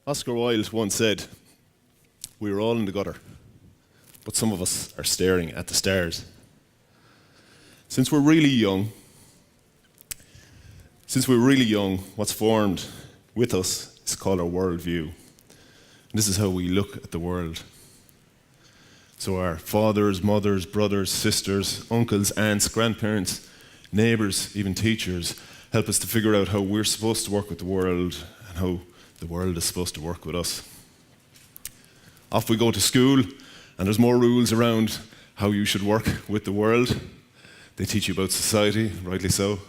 Oscar Wilde once said, "We are all in the gutter, but some of us are staring at the stars." Since we're really young, what's formed with us is called our worldview. And this is how we look at the world. So our fathers, mothers, brothers, sisters, uncles, aunts, grandparents, neighbours, even teachers help us to figure out how we're supposed to work with the world and how the world is supposed to work with us. Off we go to school, and there's more rules around how you should work with the world. They teach you about society, rightly so.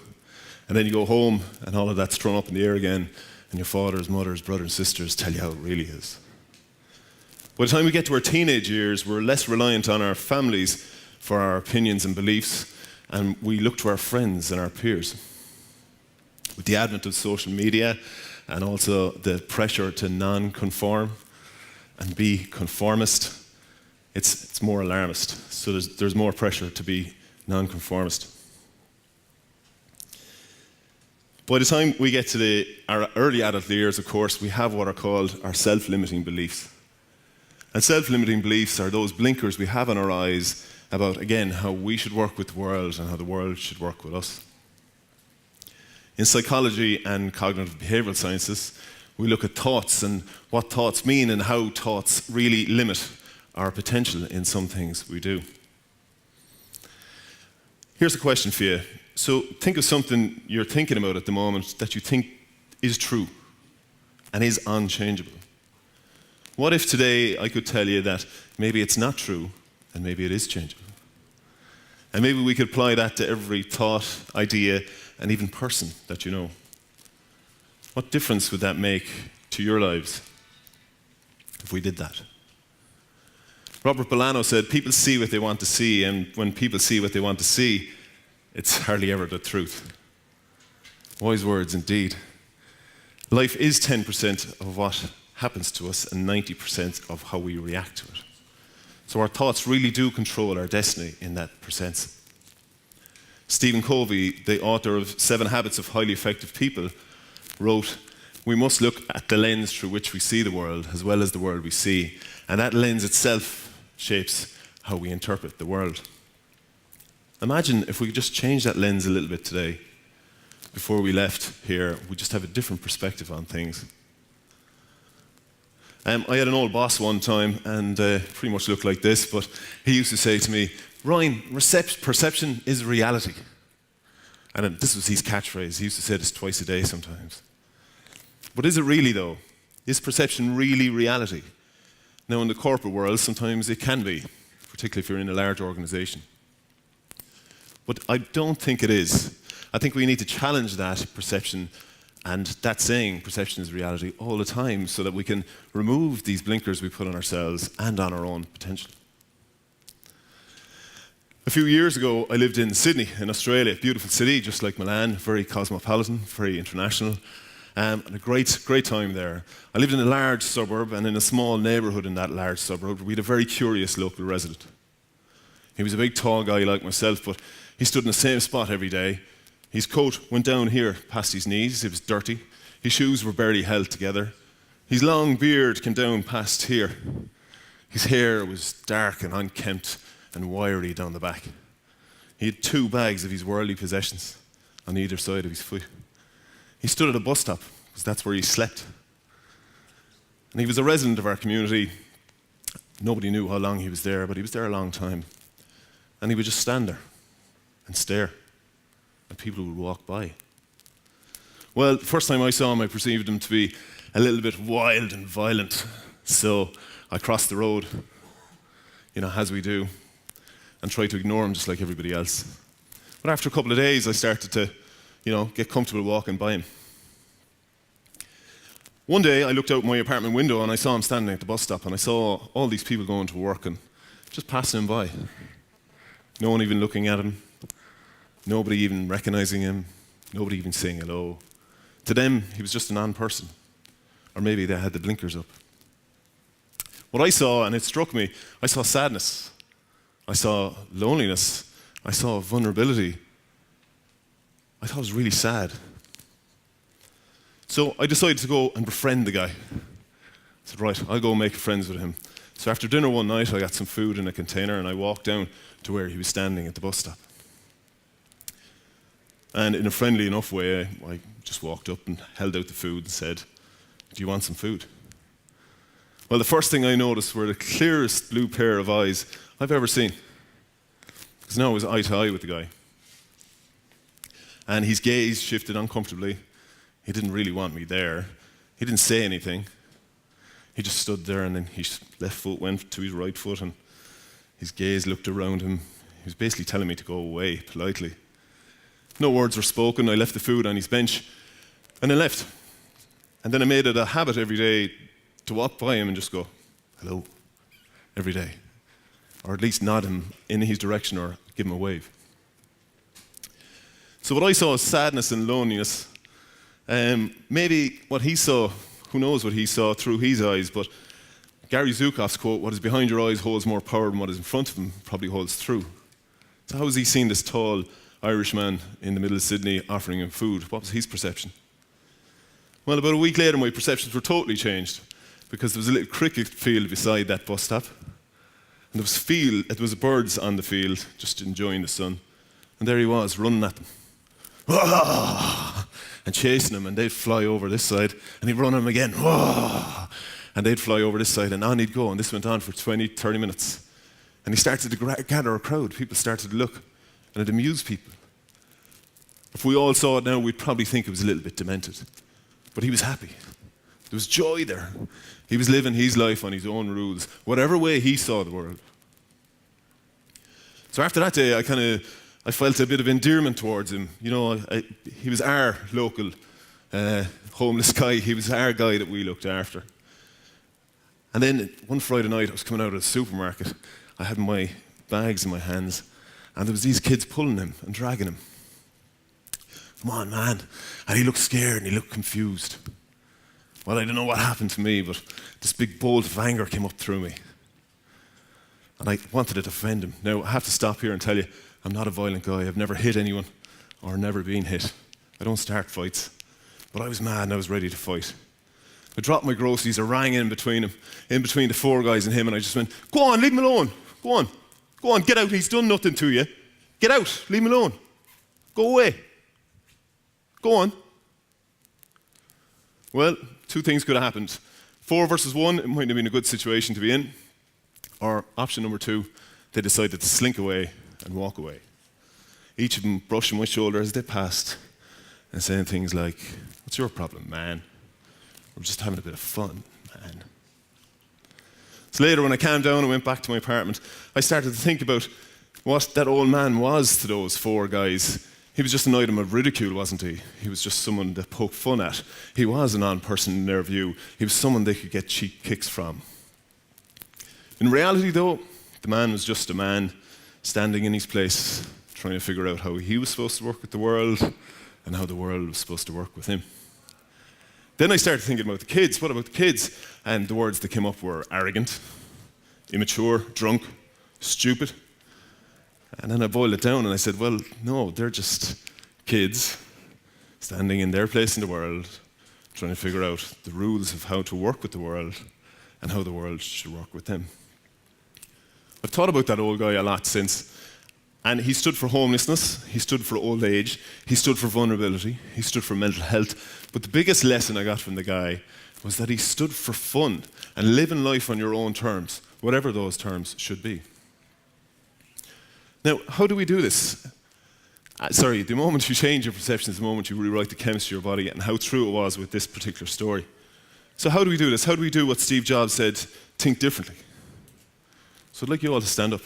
And then you go home, and all of that's thrown up in the air again, and your fathers, mothers, brothers, and sisters tell you how it really is. By the time we get to our teenage years, we're less reliant on our families for our opinions and beliefs, and we look to our friends and our peers. With the advent of social media and also the pressure to non-conform and be conformist, it's more alarmist. So there's more pressure to be non-conformist. By the time we get to our early adult years, of course, we have what are called our self-limiting beliefs. And self-limiting beliefs are those blinkers we have in our eyes about, again, how we should work with the world and how the world should work with us. In psychology and cognitive behavioral sciences, we look at thoughts and what thoughts mean and how thoughts really limit our potential in some things we do. Here's a question for you. So think of something you're thinking about at the moment that you think is true and is unchangeable. What if today I could tell you that maybe it's not true and maybe it is changeable? And maybe we could apply that to every thought, idea, and even person that you know. What difference would that make to your lives if we did that? Robert Bolano said, "People see what they want to see, and when people see what they want to see, it's hardly ever the truth." Wise words indeed. Life is 10% of what happens to us and 90% of how we react to it. So our thoughts really do control our destiny in that percent. Stephen Covey, the author of 7 Habits of Highly Effective People, wrote, "We must look at the lens through which we see the world as well as the world we see, and that lens itself shapes how we interpret the world." Imagine if we could just change that lens a little bit today. Before we left here, we just have a different perspective on things. I had an old boss one time, and pretty much looked like this, but he used to say to me, "Ryan, perception is reality." And this was his catchphrase. He used to say this twice a day sometimes. But is it really, though? Is perception really reality? Now, in the corporate world, sometimes it can be, particularly if you're in a large organization. But I don't think it is. I think we need to challenge that perception and that saying, perception is reality, all the time so that we can remove these blinkers we put on ourselves and on our own potential. A few years ago, I lived in Sydney, in Australia, a beautiful city, just like Milan, very cosmopolitan, very international, and a great time there. I lived in a large suburb, and in a small neighbourhood in that large suburb, we had a very curious local resident. He was a big, tall guy like myself, but he stood in the same spot every day. His coat went down here past his knees. It was dirty. His shoes were barely held together. His long beard came down past here. His hair was dark and unkempt and wiry down the back. He had 2 bags of his worldly possessions on either side of his foot. He stood at a bus stop because that's where he slept. And he was a resident of our community. Nobody knew how long he was there, but he was there a long time. And he would just stand there and stare. And people would walk by. Well, the first time I saw him, I perceived him to be a little bit wild and violent. So I crossed the road, as we do, and tried to ignore him just like everybody else. But after a couple of days, I started to, get comfortable walking by him. One day, I looked out my apartment window and I saw him standing at the bus stop, and I saw all these people going to work and just passing him by. No one even looking at him. Nobody even recognizing him, nobody even saying hello. To them, he was just a non-person. Or maybe they had the blinkers up. What I saw, and it struck me, I saw sadness. I saw loneliness. I saw vulnerability. I thought it was really sad. So I decided to go and befriend the guy. said, right, I'll go make friends with him. So after dinner one night, I got some food in a container and I walked down to where he was standing at the bus stop. And in a friendly enough way, I just walked up and held out the food and said, do you want some food? Well, the first thing I noticed were the clearest blue pair of eyes I've ever seen. Because now I was eye to eye with the guy. And his gaze shifted uncomfortably. He didn't really want me there. He didn't say anything. He just stood there, and then his left foot went to his right foot, and his gaze looked around him. He was basically telling me to go away, politely. No words were spoken. I left the food on his bench, and I left. And then I made it a habit every day to walk by him and just go, hello, every day. Or at least nod him in his direction or give him a wave. So what I saw was sadness and loneliness. Maybe what he saw, who knows what he saw through his eyes, but Gary Zukav's quote, what is behind your eyes holds more power than what is in front of him, probably holds true. So how has he seen this tall Irishman in the middle of Sydney offering him food? What was his perception? Well, about a week later, my perceptions were totally changed because there was a little cricket field beside that bus stop. And there was birds on the field just enjoying the sun. And there he was, running at them. And chasing them, and they'd fly over this side, and he'd run them again. And they'd fly over this side, and on he'd go. And this went on for 20, 30 minutes. And he started to gather a crowd. People started to look, and it amused people. If we all saw it now, we'd probably think it was a little bit demented. But he was happy. There was joy there. He was living his life on his own rules, whatever way he saw the world. So after that day, I felt a bit of endearment towards him. You know, he was our local homeless guy. He was our guy that we looked after. And then one Friday night, I was coming out of the supermarket. I had my bags in my hands, and there was these kids pulling him and dragging him. Come on, man. And he looked scared and he looked confused. Well, I don't know what happened to me, but this big bolt of anger came up through me. And I wanted to defend him. Now, I have to stop here and tell you, I'm not a violent guy. I've never hit anyone or never been hit. I don't start fights. But I was mad and I was ready to fight. I dropped my groceries, I rang in between the four guys and him, and I just went, go on, leave him alone. Go on, get out. He's done nothing to you. Get out, leave him alone. Go away. Go on. Well, two things could have happened. 4 versus 1, it might have been a good situation to be in. Or option number 2, they decided to slink away and walk away. Each of them brushing my shoulder as they passed and saying things like, what's your problem, man? We're just having a bit of fun, man. So later when I calmed down and went back to my apartment, I started to think about what that old man was to those 4 guys. He was just an item of ridicule, wasn't he? He was just someone to poke fun at. He was a non-person in their view. He was someone they could get cheap kicks from. In reality, though, the man was just a man standing in his place, trying to figure out how he was supposed to work with the world and how the world was supposed to work with him. Then I started thinking about the kids. What about the kids? And the words that came up were arrogant, immature, drunk, stupid. And then I boiled it down and I said, well, no, they're just kids standing in their place in the world, trying to figure out the rules of how to work with the world and how the world should work with them. I've thought about that old guy a lot since. And he stood for homelessness, he stood for old age, he stood for vulnerability, he stood for mental health. But the biggest lesson I got from the guy was that he stood for fun and living life on your own terms, whatever those terms should be. Now, how do we do this? The moment you change your perception is the moment you rewrite the chemistry of your body, and how true it was with this particular story. So how do we do this? How do we do what Steve Jobs said, think differently? So I'd like you all to stand up.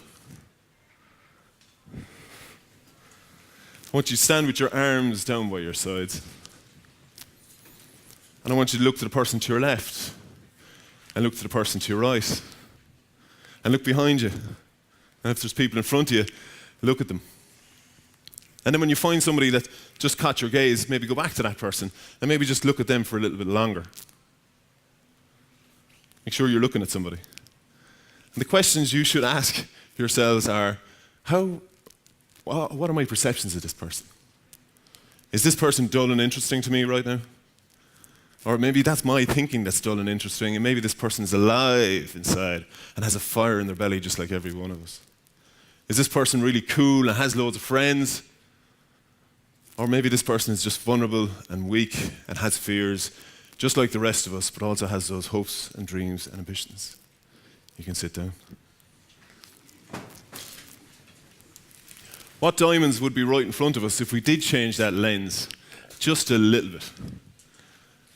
I want you to stand with your arms down by your sides. And I want you to look to the person to your left, and look to the person to your right, and look behind you. And if there's people in front of you, look at them. And then when you find somebody that just caught your gaze, maybe go back to that person, and maybe just look at them for a little bit longer. Make sure you're looking at somebody. And the questions you should ask yourselves are, what are my perceptions of this person? Is this person dull and interesting to me right now? Or maybe that's my thinking that's dull and interesting, and maybe this person is alive inside and has a fire in their belly just like every one of us. Is this person really cool and has loads of friends? Or maybe this person is just vulnerable and weak and has fears, just like the rest of us, but also has those hopes and dreams and ambitions. You can sit down. What diamonds would be right in front of us if we did change that lens just a little bit?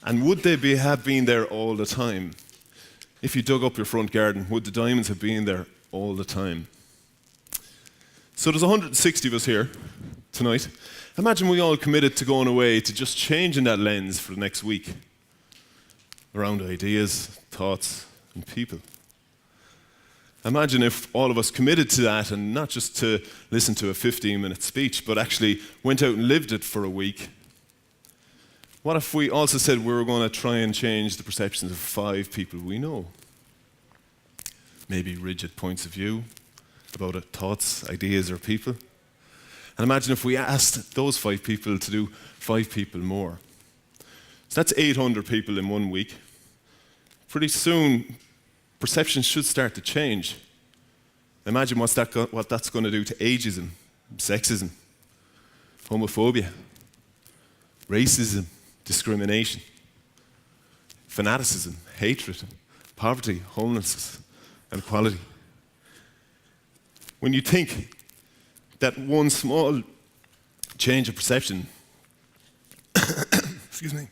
And would they have been there all the time? If you dug up your front garden, would the diamonds have been there all the time? So there's 160 of us here tonight. Imagine we all committed to going away to just changing that lens for the next week around ideas, thoughts, and people. Imagine if all of us committed to that, and not just to listen to a 15-minute speech, but actually went out and lived it for a week. What if we also said we were going to try and change the perceptions of 5 people we know? Maybe rigid points of view about thoughts, ideas, or people. And imagine if we asked those 5 people to do 5 people more. So that's 800 people in 1 week. Pretty soon, perceptions should start to change. Imagine what that's going to do to ageism, sexism, homophobia, racism, discrimination, fanaticism, hatred, poverty, homelessness, and equality. When you think that one small change of perception, excuse me,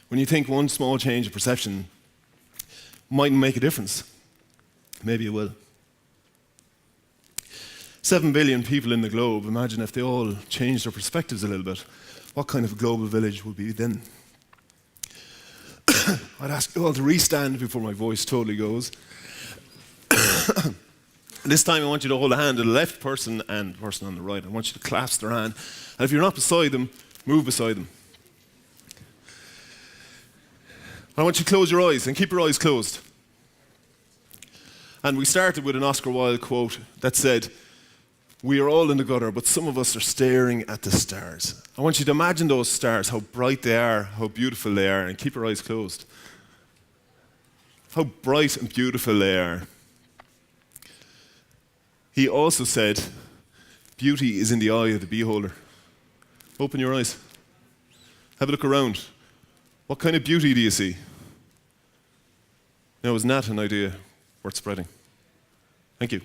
when you think one small change of perception mightn't make a difference, maybe it will. 7 billion people in the globe, imagine if they all changed their perspectives a little bit, what kind of a global village would be then? I'd ask you all to restand before my voice totally goes. This time I want you to hold a hand of the left person and the person on the right. I want you to clasp their hand. And if you're not beside them, move beside them. I want you to close your eyes and keep your eyes closed. And we started with an Oscar Wilde quote that said, "We are all in the gutter, but some of us are staring at the stars." I want you to imagine those stars, how bright they are, how beautiful they are, and keep your eyes closed. How bright and beautiful they are. He also said, beauty is in the eye of the beholder. Open your eyes. Have a look around. What kind of beauty do you see? Now, isn't that an idea worth spreading? Thank you.